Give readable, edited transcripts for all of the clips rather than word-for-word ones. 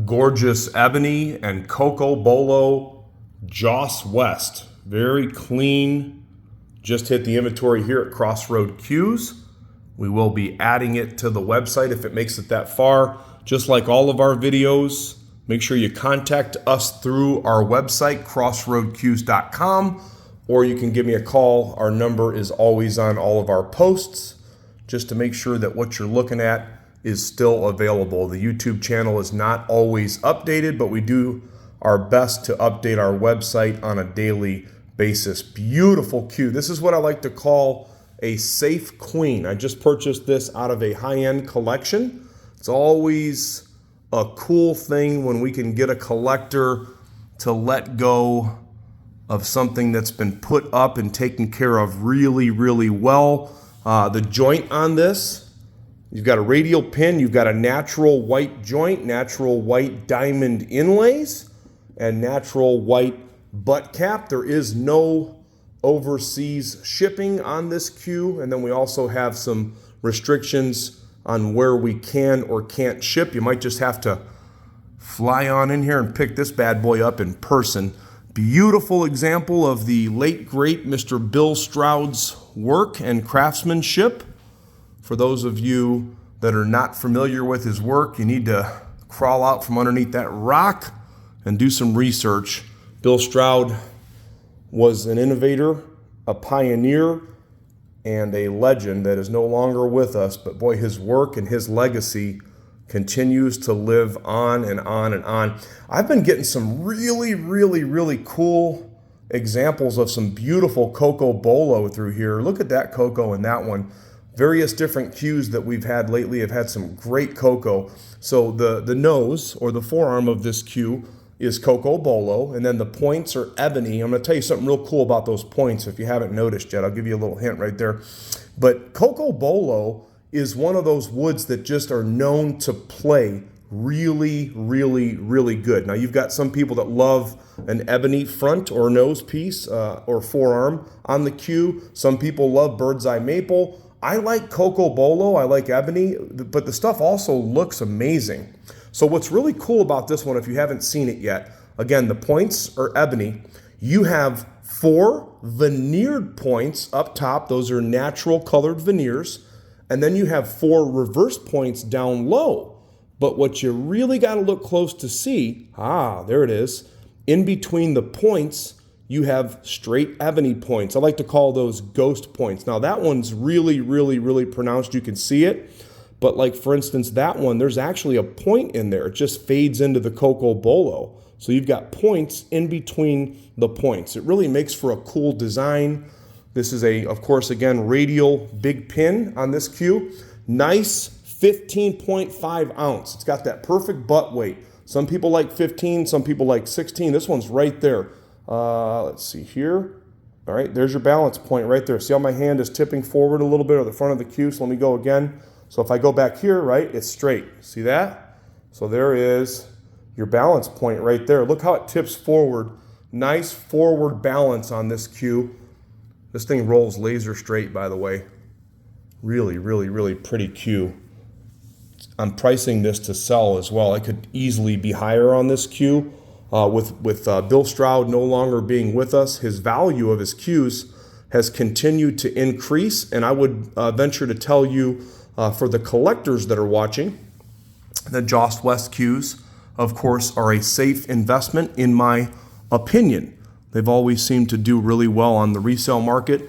gorgeous Ebony and Cocobolo Joss West. Very clean. Just hit the inventory here at Crossroad Cues. We will be adding it to the website if it makes it that far. Just like all of our videos, make sure you contact us through our website, crossroadcues.com, or you can give me a call. Our number is always on all of our posts, just to make sure that what you're looking at is still available. The YouTube channel is not always updated, but we do our best to update our website on a daily basis. Beautiful cue. This is what I like to call a safe queen. I just purchased this out of a high-end collection. It's always a cool thing when we can get a collector to let go of something that's been put up and taken care of really, really well. The joint on this, you've got a radial pin, you've got a natural white joint, natural white diamond inlays, and natural white butt cap. There is no overseas shipping on this cue, and then we also have some restrictions on where we can or can't ship. You might just have to fly on in here and pick this bad boy up in person. Beautiful example of the late great Mr. Bill Stroud's work and craftsmanship. For those of you that are not familiar with his work, you need to crawl out from underneath that rock and do some research. Bill Stroud was an innovator, a pioneer, and a legend that is no longer with us, but boy, his work and his legacy continues to live on and on and on. I've been getting some really, really, really cool examples of some beautiful Cocobolo through here. Look at that Coco and that one. Various different cues that we've had lately have had some great Coco. So the nose or the forearm of this cue is Cocobolo, and then the points are Ebony. I'm going to tell you something real cool about those points if you haven't noticed yet. I'll give you a little hint right there. But Cocobolo is one of those woods that just are known to play really, really, really good. Now, you've got some people that love an ebony front or nose piece or forearm on the cue. Some people love bird's eye maple. I like Cocobolo, I like Ebony, but the stuff also looks amazing. So what's really cool about this one, if you haven't seen it yet, again, the points are Ebony. You have 4 veneered points up top. Those are natural colored veneers. And then you have 4 reverse points down low. But what you really got to look close to see, there it is. In between the points, you have straight ebony points. I like to call those ghost points. Now that one's really, really, really pronounced. You can see it. But like, for instance, that one, there's actually a point in there. It just fades into the Cocobolo. So you've got points in between the points. It really makes for a cool design. This is of course, again, radial big pin on this cue. Nice 15.5 ounce. It's got that perfect butt weight. Some people like 15, some people like 16. This one's right there. Let's see here. All right, there's your balance point right there. See how my hand is tipping forward a little bit or the front of the cue? So let me go again. So if I go back here, right, it's straight. See that? So there is your balance point right there. Look how it tips forward. Nice forward balance on this cue. This thing rolls laser straight, by the way. Really, really, really pretty cue. I'm pricing this to sell as well. I could easily be higher on this cue. With Bill Stroud no longer being with us, his value of his cues has continued to increase. And I would venture to tell you, for the collectors that are watching, the Joss West cues, of course, are a safe investment in my opinion. They've always seemed to do really well on the resale market,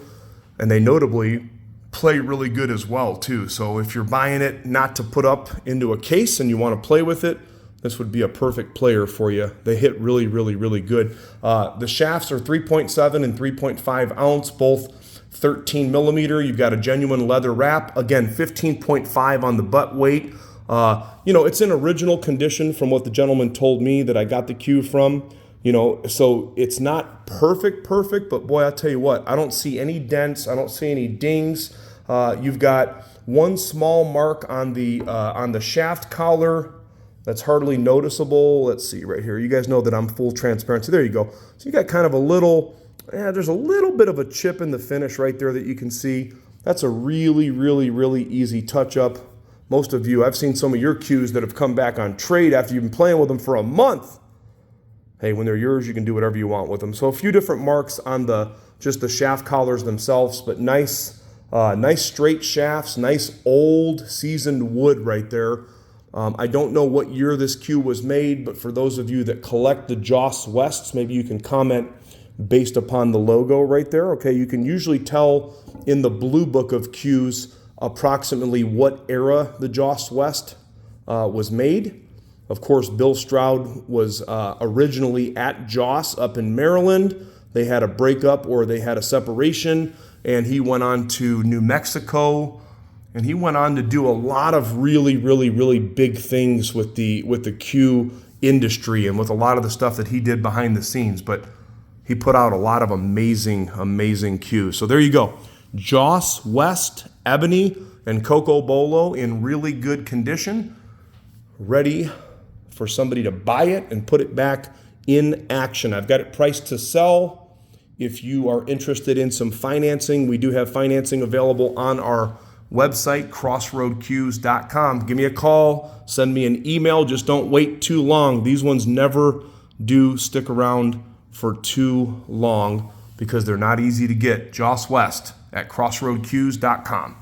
and they notably play really good as well too. So if you're buying it not to put up into a case and you want to play with it, this would be a perfect player for you. They hit really, really, really good. The shafts are 3.7 and 3.5 ounce, both 13 millimeter. You've got a genuine leather wrap. Again, 15.5 on the butt weight. It's in original condition from what the gentleman told me that I got the cue from. So it's not perfect, but boy, I'll tell you what, I don't see any dents. I don't see any dings. You've got one small mark on the shaft collar. That's hardly noticeable. Let's see right here. You guys know that I'm full transparency. There you go. So you got kind of a little, there's a little bit of a chip in the finish right there that you can see. That's a really, really, really easy touch up. most of you, I've seen some of your cues that have come back on trade after you've been playing with them for a month. Hey, when they're yours, you can do whatever you want with them. So a few different marks on just the shaft collars themselves, but nice straight shafts, nice old seasoned wood right there. I don't know what year this cue was made, but for those of you that collect the Joss Wests, maybe you can comment based upon the logo right there. Okay, you can usually tell in the blue book of cues approximately what era the Joss West was made. Of course, Bill Stroud was originally at Joss up in Maryland. They had a breakup, or they had a separation, and he went on to New Mexico, and he went on to do a lot of really, really, really big things with the cue industry and with a lot of the stuff that he did behind the scenes. But he put out a lot of amazing, amazing cues. So there you go. Joss West, Ebony, and Cocobolo in really good condition, ready for somebody to buy it and put it back in action. I've got it priced to sell. If you are interested in some financing, we do have financing available on our website, crossroadcues.com. Give me a call, send me an email. Just don't wait too long. These ones never do stick around for too long because they're not easy to get. Joss West at crossroadcues.com.